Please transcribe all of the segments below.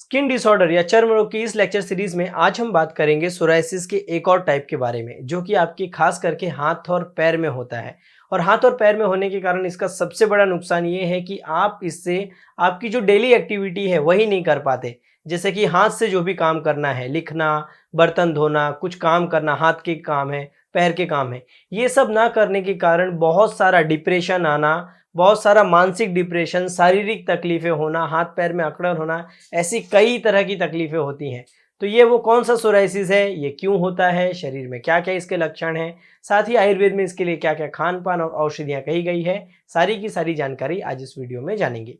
Skin disorder या चर्म रोग की इस लेक्चर सीरीज में आज हम बात करेंगे सोराइसिस के एक और टाइप के बारे में, जो कि आपकी खास करके हाथ और पैर में होता है। और हाथ और पैर में होने के कारण इसका सबसे बड़ा नुकसान ये है कि आप इससे आपकी जो डेली एक्टिविटी है वही नहीं कर पाते। जैसे कि हाथ से जो भी काम करना है, लिखना, बर्तन धोना, कुछ काम करना, हाथ के काम है, पैर के काम है, ये सब ना करने के कारण बहुत सारा डिप्रेशन आना, बहुत सारा मानसिक डिप्रेशन, शारीरिक तकलीफें होना, हाथ पैर में अकड़न होना, ऐसी कई तरह की तकलीफें होती हैं। तो ये वो कौन सा सोराइसिस है, ये क्यों होता है, शरीर में क्या-क्या इसके लक्षण हैं, साथ ही आयुर्वेद में इसके लिए क्या-क्या खान-पान और औषधियाँ कही गई है, सारी की सारी जानकारी आज इस वीडियो में जानेंगे।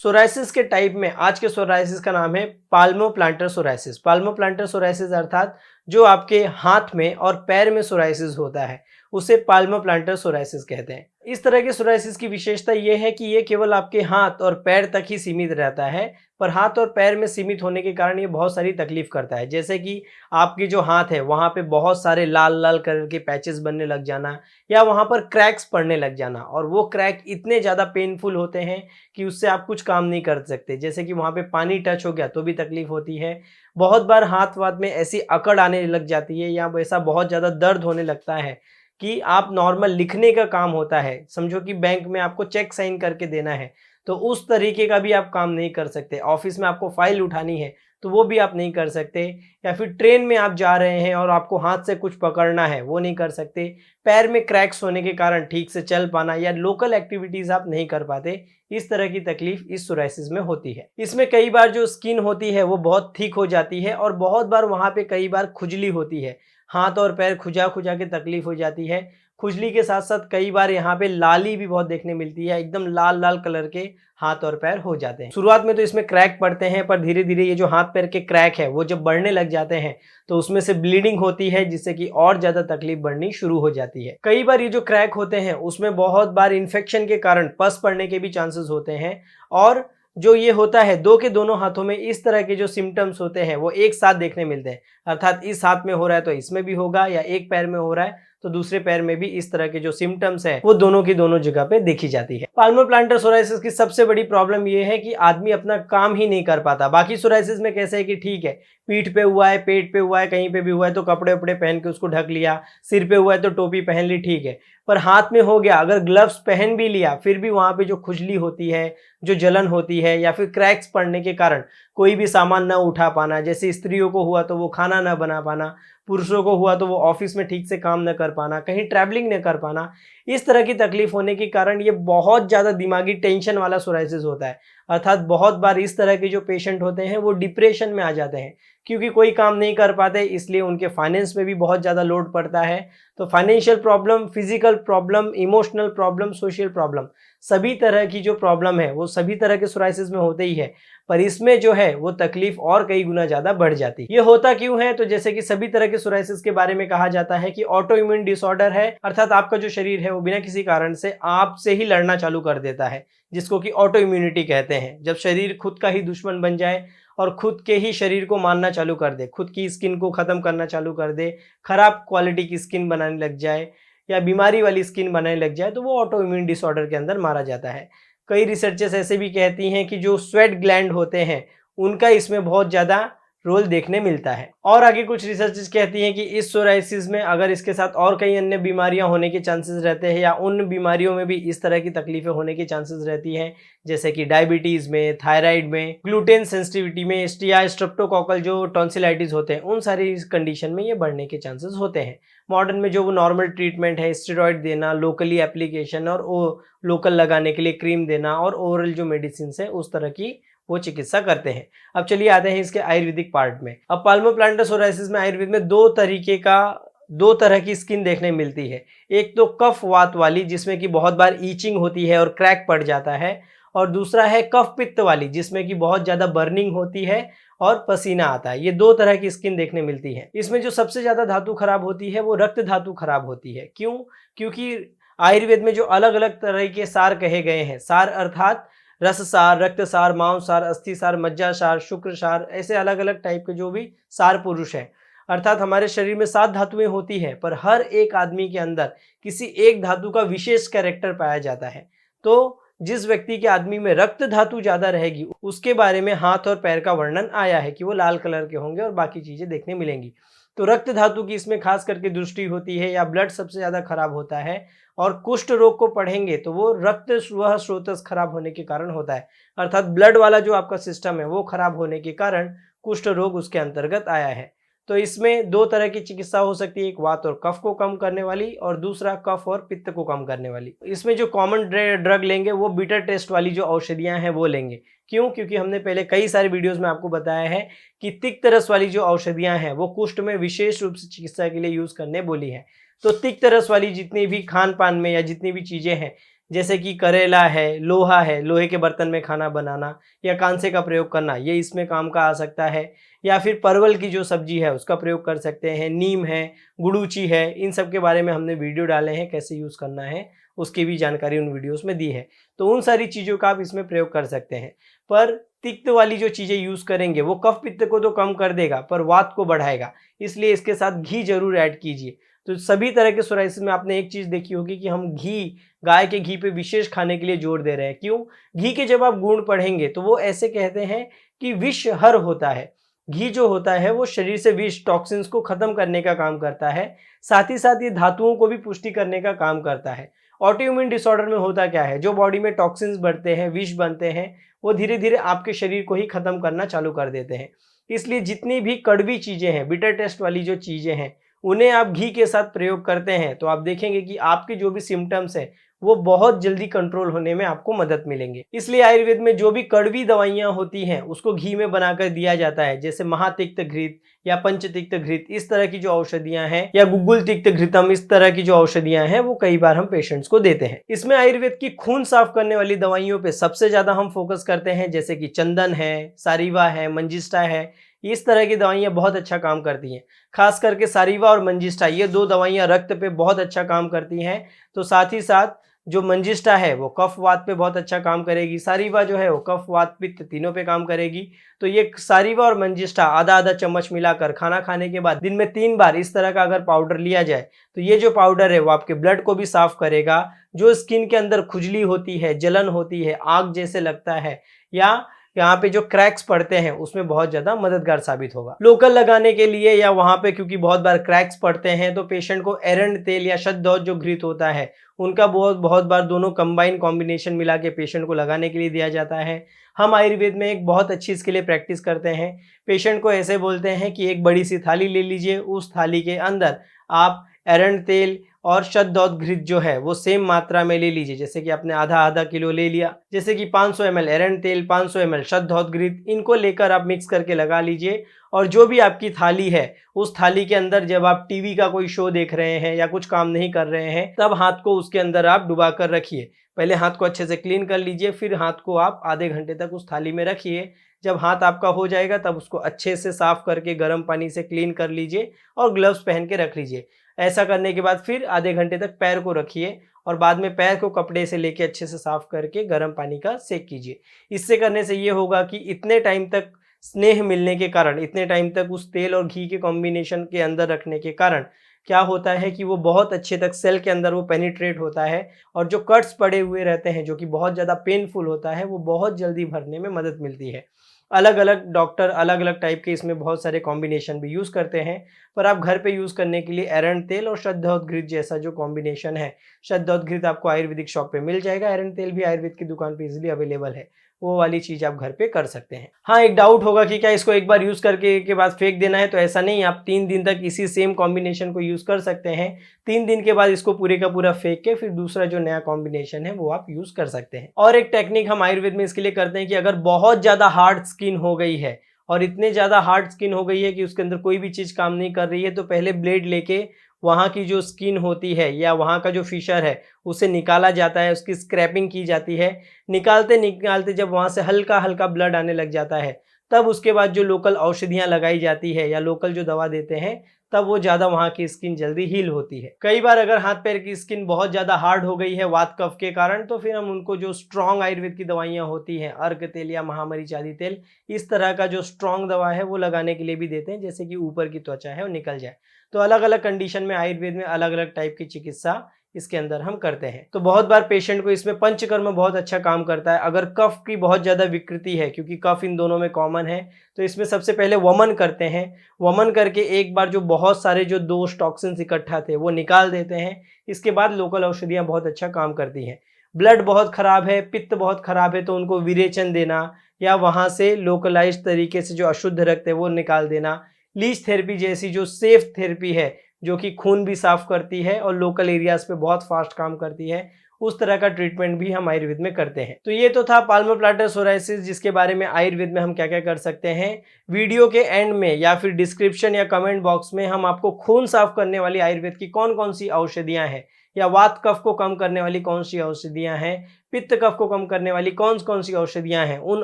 सोराइसिस के टाइप में आज के सोराइसिस का नाम है पाल्मोप्लांटर सोराइसिस। पाल्मोप्लांटर सोराइसिस अर्थात जो आपके हाथ में और पैर में सोराइसिस होता है, उसे पाल्मोप्लांटर सोराइसिस कहते हैं। इस तरह के सोराइसिस की विशेषता ये है कि ये केवल आपके हाथ और पैर तक ही सीमित रहता है, पर हाथ और पैर में सीमित होने के कारण ये बहुत सारी तकलीफ करता है। जैसे कि आपकी जो हाथ है, वहाँ पे बहुत सारे लाल-लाल कलर के पैचेस बनने लग जाना, या वहाँ पर क्रैक्स पड़ने लग जाना, और वो क्रैक इतने ज़्यादा पेनफुल होते हैं कि उससे आप कुछ काम नहीं कर सकते। जैसे कि वहाँ पे पानी टच हो गया तो भी तकलीफ होती है। बहुत बार हाथ-वाथ में ऐसी अकड़ आने लग जाती है, या वैसा बहुत ज़्यादा दर्द होने लगता है कि आप नॉर्मल लिखने का काम होता है, समझो कि बैंक में आपको चेक साइन करके देना है, तो उस तरीके का भी आप काम नहीं कर सकते। ऑफ़िस में आपको फ़ाइल उठानी है, तो वो भी आप नहीं कर सकते, या फिर ट्रेन में आप जा रहे हैं और आपको हाथ से कुछ पकड़ना है, वो नहीं कर सकते। पैर में क्रैक्स होने के कारण ठीक से चल पाना या लोकल एक्टिविटीज़ आप नहीं कर पाते, इस तरह की तकलीफ इस सोराइसिस में होती है। इसमें कई बार जो स्किन होती है वो बहुत थिक हो जाती है, और बहुत बार वहाँ पे कई बार खुजली होती है। हाथ और पैर खुजा-खुजा के तकलीफ हो जाती है। खुजली के साथ-साथ कई बार यहाँ पे लाली भी बहुत देखने मिलती है, एकदम लाल-लाल कलर के हाथ और पैर हो जाते हैं। शुरुआत में तो इसमें क्रैक पड़ते हैं, पर धीरे-धीरे ये जो हाथ-पैर के क्रैक है, वो जब बढ़ने लग जाते हैं, तो उसमें से ब्लीडिंग होती है, जिससे कि और ज़्यादा तकलीफ बढ़नी शुरू हो जाती है। कई बार ये जो क्रैक होते हैं, उसमें बहुत बार इन्फेक्शन के कारण पस पड़ने के भी चांसेस होते हैं, और जो ये होता है, 2 के दोनों हाथों में इस तरह के जो सिम्पटम्स होते हैं, वो एक साथ देखने मिलते हैं। अर्थात इस हाथ में हो रहा है तो इसमें भी होगा, या एक पैर में हो रहा है तो दूसरे पैर में भी इस तरह के जो सिम्पटम्स हैं, वो दोनों की दोनों जगह पे देखी जाती है। पाल्मोप्लांटर सोराइसिस की सबसे बड़ी प्रॉब्लम ये है कि आदमी अपना काम ही नहीं कर पाता। बाकी सोराइसिस में कैसे है कि ठीक है, पीठ पे हुआ है, पेट पे हुआ है, कहीं पे भी हुआ है तो कपड़े-वपड़े पहन के उसको ढक लिया, सिर पे हुआ है तो टोपी पहन ली, ठीक है। पर हाथ में हो गया, अगर ग्लव्स पहन भी लिया, फिर भी वहाँ पे जो खुजली होती है, जो जलन होती है, या फिर क्रैक्स पड़ने के कारण कोई भी सामान ना उठा पाना, जैसे स्त्रियों को हुआ तो वो खाना ना बना पाना, पुरुषों को हुआ तो वो ऑफिस में ठीक से काम न कर पाना, कहीं ट्रैवलिंग न कर पाना, इस तरह की तकलीफ होने के कारण ये बहुत ज़्यादा दिमागी टेंशन वाला सोराइसिस होता है। अर्थात बहुत बार इस तरह के जो पेशेंट होते हैं वो डिप्रेशन में आ जाते हैं, क्योंकि कोई काम नहीं कर पाते, इसलिए उनके फाइनेंस में भी बहुत ज़्यादा लोड पड़ता है। तो financial problem, physical problem, emotional problem, social problem, सभी तरह की जो प्रॉब्लम है वो सभी तरह के सोराइसिस में होते ही है, पर इसमें जो है वो तकलीफ और कई गुना ज़्यादा बढ़ जाती है। ये होता क्यों है? तो जैसे कि सभी तरह के सोराइसिस के बारे में कहा जाता है कि ऑटो इम्यून डिसऑर्डर है, अर्थात आपका जो शरीर है वो बिना किसी कारण से आपसे ही लड़ना चालू कर देता है, जिसको कि ऑटो इम्यूनिटी कहते हैं। जब शरीर खुद का ही दुश्मन बन जाए और खुद के ही शरीर को मारना चालू कर दे, खुद की स्किन को खत्म करना चालू कर दे, खराब क्वालिटी की स्किन बनाने लग जाए, या बीमारी वाली स्किन बनाने लग जाए, तो वो ऑटो इम्यून डिसऑर्डर के अंदर मारा जाता है। कई रिसर्चेस ऐसे भी कहती हैं कि जो स्वेट ग्लैंड होते हैं, उनका इसमें बहुत ज़्यादा रोल देखने मिलता है। और आगे कुछ रिसर्चेस कहती हैं कि इस सोराइसिस में अगर इसके साथ और कई अन्य बीमारियां होने के चांसेस रहते हैं, या उन बीमारियों में भी इस तरह की तकलीफें होने की चांसेस रहती हैं, जैसे कि डायबिटीज़ में, थायराइड में, ग्लूटेन सेंसिटिविटी में, या स्ट्रेप्टोकोकल जो टॉन्सिलाइटिस होते हैं, उन सारी कंडीशन में ये बढ़ने के चांसेस होते हैं। मॉडर्न में जो वो नॉर्मल ट्रीटमेंट है, स्टेरॉइड देना, लोकली एप्लीकेशन, और लोकल लगाने के लिए क्रीम देना, और ओरल जो मेडिसिन है उस तरह की वो चिकित्सा करते हैं। अब चलिए आते हैं इसके आयुर्वेदिक पार्ट में। अब पाल्मोप्लांटर सोराइसिस में आयुर्वेद में दो तरह की स्किन देखने मिलती है। एक तो कफ वात वाली, जिसमें कि बहुत बार ईचिंग होती है और क्रैक पड़ जाता है, और दूसरा है कफ पित्त वाली, जिसमें कि बहुत ज़्यादा बर्निंग होती है और पसीना आता है। ये 2 तरह की स्किन देखने मिलती है। इसमें जो सबसे ज़्यादा धातु खराब होती है वो रक्त धातु खराब होती है। क्यों? क्योंकि आयुर्वेद में जो अलग-अलग तरह के सार कहे गए हैं, सार अर्थात रस सार, रक्त सार, मांस सार, अस्थि सार, मज्जा सार, शुक्र सार, ऐसे अलग-अलग टाइप के जो भी सार पुरुष हैं। अर्थात हमारे शरीर में 7 धातुएँ होती हैं, पर हर एक आदमी के अंदर किसी एक धातु का विशेष कैरेक्टर पाया जाता है। तो जिस व्यक्ति के आदमी में रक्त धातु ज़्यादा रहेगी उसके बारे में हाथ और पैर का वर्णन आया है कि वो लाल कलर के होंगे और बाकी चीज़ें देखने मिलेंगी। तो रक्त धातु की इसमें खास करके दृष्टि होती है या ब्लड सबसे ज़्यादा खराब होता है। और कुष्ठ रोग को पढ़ेंगे तो वो रक्त वह स्रोतस खराब होने के कारण होता है, अर्थात ब्लड वाला जो आपका सिस्टम है वो खराब होने के कारण कुष्ठ रोग उसके अंतर्गत आया है। तो इसमें दो तरह की चिकित्सा हो सकती है, एक वात और कफ को कम करने वाली और दूसरा कफ और पित्त को कम करने वाली। इसमें जो कॉमन ड्रग लेंगे वो बीटा टेस्ट वाली जो औषधियां हैं वो लेंगे। क्यों? क्योंकि हमने पहले कई सारे वीडियोस में आपको बताया है कि तिक्त रस वाली जो औषधियां हैं वो कुष्ठ में विशेष रूप से चिकित्सा के लिए यूज करने बोली है। तो तिक्त रस वाली जितनी भी खान पान में या जितनी भी चीजें हैं, जैसे कि करेला है, लोहे के बर्तन में खाना बनाना या कांसे का प्रयोग करना, ये इसमें काम का आ सकता है। या फिर परवल की जो सब्जी है उसका प्रयोग कर सकते हैं, नीम है, गुड़ूची है, इन सब के बारे में हमने वीडियो डाले हैं, कैसे यूज़ करना है उसकी भी जानकारी उन वीडियोस में दी है। तो उन सारी चीज़ों का आप इसमें प्रयोग कर सकते हैं। पर तिक्त वाली जो चीज़ें यूज़ करेंगे वो कफ पित्त को तो कम कर देगा पर वात को बढ़ाएगा, इसलिए इसके साथ घी जरूर ऐड कीजिए। तो सभी तरह के सोराइसिस में आपने एक चीज़ देखी होगी कि हम घी, गाय के घी पे विशेष खाने के लिए जोर दे रहे हैं। क्यों? घी के जब आप गुण पढ़ेंगे तो वो ऐसे कहते हैं कि विषहर होता है। घी जो होता है वो शरीर से विष टॉक्सिन्स को खत्म करने का काम करता है, साथ ही साथ ये धातुओं को भी पुष्टि करने का काम करता है। ऑटोइम्यून डिसऑर्डर में होता क्या है, जो बॉडी में टॉक्सिन्स बढ़ते हैं, विष बनते हैं, वो धीरे धीरे आपके शरीर को ही खत्म करना चालू कर देते हैं। इसलिए जितनी भी कड़वी चीजें हैं, बिटर टेस्ट वाली जो चीजें हैं, उन्हें आप घी के साथ प्रयोग करते हैं तो आप देखेंगे कि आपके जो भी सिम्टम्स हैं वो बहुत जल्दी कंट्रोल होने में आपको मदद मिलेंगे। इसलिए आयुर्वेद में जो भी कड़वी दवाइयां होती हैं उसको घी में बनाकर दिया जाता है, जैसे महातिक्त घृत या पंचतिक्त घृत, इस तरह की जो औषधियां हैं, या गुग्गुल तिक्त घृतम, इस तरह की जो औषधियां हैं वो कई बार हम पेशेंट्स को देते हैं। इसमें आयुर्वेद की खून साफ करने वाली दवाइयों पे सबसे ज्यादा हम फोकस करते हैं, जैसे कि चंदन है, सारीवा है, मंजिष्ठा है, इस तरह की दवाइयां बहुत अच्छा काम करती हैं। खास करके सारीवा और मंजिष्ठा, ये दो दवाइयां रक्त पे बहुत अच्छा काम करती हैं। तो साथ ही साथ जो मंजिष्ठा है वो कफ वात पे बहुत अच्छा काम करेगी, सारीवा जो है वो कफ वात पित्त तीनों पे काम करेगी। तो ये सारीवा और मंजिष्ठा आधा आधा चम्मच मिलाकर खाना खाने के बाद दिन में 3 बार इस तरह का अगर पाउडर लिया जाए तो ये जो पाउडर है वो आपके ब्लड को भी साफ करेगा। जो स्किन के अंदर खुजली होती है, जलन होती है, आग जैसे लगता है, या यहाँ पे जो क्रैक्स पड़ते हैं उसमें बहुत ज्यादा मददगार साबित होगा। लोकल लगाने के लिए या वहां पे क्योंकि बहुत बार क्रैक्स पड़ते हैं तो पेशेंट को एरंड तेल या शतदौत जो घृत होता है उनका बहुत बार दोनों कंबाइन कॉम्बिनेशन मिला के पेशेंट को लगाने के लिए दिया जाता है। हम आयुर्वेद में एक बहुत अच्छी इसके लिए प्रैक्टिस करते हैं। पेशेंट को ऐसे बोलते हैं कि एक बड़ी सी थाली ले लीजिए, उस थाली के अंदर आप एरंड तेल और शतदौत घृत जो है वो सेम मात्रा में ले लीजिए। जैसे कि आपने आधा आधा किलो ले लिया, जैसे कि 500 ml एरंड तेल, 500 ml शतदौत घृत, इनको लेकर आप मिक्स करके लगा लीजिए। और जो भी आपकी थाली है उस थाली के अंदर जब आप टीवी का कोई शो देख रहे हैं या कुछ काम नहीं कर रहे हैं तब हाथ को उसके अंदर आप डुबा कर रखिए। पहले हाथ को अच्छे से क्लीन कर लीजिए, फिर हाथ को आप आधे घंटे तक उस थाली में रखिए। जब हाथ आपका हो जाएगा तब उसको अच्छे से साफ करके गर्म पानी से क्लीन कर लीजिए और ग्लव्स पहन के रख लीजिए। ऐसा करने के बाद फिर आधे घंटे तक पैर को रखिए और बाद में पैर को कपड़े से लेके अच्छे से साफ करके गर्म पानी का सेक कीजिए। इससे करने से ये होगा कि इतने टाइम तक स्नेह मिलने के कारण, इतने टाइम तक उस तेल और घी के कॉम्बिनेशन के अंदर रखने के कारण क्या होता है कि वो बहुत अच्छे तक सेल के अंदर वो पेनिट्रेट होता है और जो कट्स पड़े हुए रहते हैं जो कि बहुत ज़्यादा पेनफुल होता है वो बहुत जल्दी भरने में मदद मिलती है। अलग अलग डॉक्टर अलग अलग टाइप के इसमें बहुत सारे कॉम्बिनेशन भी यूज़ करते हैं, पर आप घर पे यूज़ करने के लिए एरंड तेल और शतदौत घृत जैसा जो कॉम्बिनेशन है, शतदौत घृत आपको आयुर्वेदिक शॉप पे मिल जाएगा, एरंड तेल भी आयुर्वेद की दुकान पे इजीली अवेलेबल है, वो वाली चीज़ आप घर पे कर सकते हैं। हाँ, एक डाउट होगा कि क्या इसको एक बार यूज़ करके के बाद फेंक देना है, तो ऐसा नहीं, आप 3 दिन तक इसी सेम कॉम्बिनेशन को यूज़ कर सकते हैं। 3 दिन के बाद इसको पूरे का पूरा फेंक के फिर दूसरा जो नया कॉम्बिनेशन है वो आप यूज़ कर सकते हैं। और एक टेक्निक हम आयुर्वेद में इसके लिए करते हैं कि अगर बहुत ज़्यादा हार्ड स्किन हो गई है और इतने ज़्यादा हार्ड स्किन हो गई है कि उसके अंदर कोई भी चीज़ काम नहीं कर रही है, तो पहले ब्लेड लेके वहाँ की जो स्किन होती है या वहाँ का जो फिशर है उसे निकाला जाता है, उसकी स्क्रैपिंग की जाती है। निकालते निकालते जब वहाँ से हल्का हल्का ब्लड आने लग जाता है तब उसके बाद जो लोकल औषधियाँ लगाई जाती है या लोकल जो दवा देते हैं तब वो ज़्यादा वहाँ की स्किन जल्दी हील होती है। कई बार अगर हाथ पैर की स्किन बहुत ज़्यादा हार्ड हो गई है वात कफ के कारण, तो फिर हम उनको जो स्ट्रॉन्ग आयुर्वेद की दवाइयाँ होती हैं, अर्क तेल या महामरीच आदि तेल, इस तरह का जो स्ट्रॉन्ग दवा है वो लगाने के लिए भी देते हैं, जैसे कि ऊपर की त्वचा है वो निकल जाए। तो अलग अलग कंडीशन में आयुर्वेद में अलग अलग टाइप की चिकित्सा इसके अंदर हम करते हैं। तो बहुत बार पेशेंट को इसमें पंचकर्म बहुत अच्छा काम करता है। अगर कफ की बहुत ज़्यादा विकृति है, क्योंकि कफ इन दोनों में कॉमन है, तो इसमें सबसे पहले वमन करते हैं। वमन करके एक बार जो बहुत सारे जो दोष टॉक्सिन्स इकट्ठा थे वो निकाल देते हैं। इसके बाद लोकल औषधियाँ बहुत अच्छा काम करती हैं। ब्लड बहुत खराब है, पित्त बहुत खराब है, तो उनको विरेचन देना या वहाँ से लोकलाइज्ड तरीके से जो अशुद्ध रक्त है वो निकाल देना। लीच थेरेपी जैसी जो सेफ थेरेपी है, जो कि खून भी साफ करती है और लोकल एरियाज पे बहुत फास्ट काम करती है, उस तरह का ट्रीटमेंट भी हम आयुर्वेद में करते हैं। तो ये तो था पाल्मोप्लांटर सोराइसिस, जिसके बारे में आयुर्वेद में हम क्या क्या कर सकते हैं। वीडियो के एंड में या फिर डिस्क्रिप्शन या कमेंट बॉक्स में हम आपको खून साफ करने वाली आयुर्वेद की कौन कौन सी औषधियां हैं, या वात कफ को कम करने वाली कौन सी औषधियां हैं, पित्त कफ को कम करने वाली कौन कौन सी औषधियां हैं, उन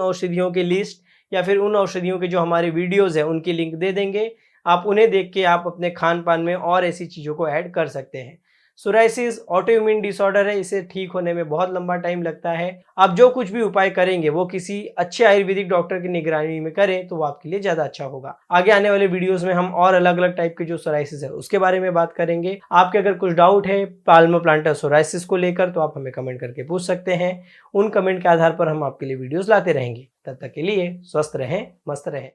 औषधियों की लिस्ट या फिर उन औषधियों के जो हमारे वीडियोस हैं उनकी लिंक दे देंगे। आप उन्हें देख के आप अपने खान पान में और ऐसी चीज़ों को ऐड कर सकते हैं। सोराइसिस ऑटोइम्यून डिसऑर्डर है, इसे ठीक होने में बहुत लंबा टाइम लगता है। आप जो कुछ भी उपाय करेंगे वो किसी अच्छे आयुर्वेदिक डॉक्टर की निगरानी में करें तो वो आपके लिए ज़्यादा अच्छा होगा। आगे आने वाले वीडियोस में हम और अलग अलग टाइप के जो सोराइसिस है उसके बारे में बात करेंगे। आपके अगर कुछ डाउट है पाल्मोप्लांटर सोराइसिस को लेकर तो आप हमें कमेंट करके पूछ सकते हैं। उन कमेंट के आधार पर हम आपके लिए वीडियोस लाते रहेंगे। तब तक के लिए स्वस्थ रहें, मस्त रहें।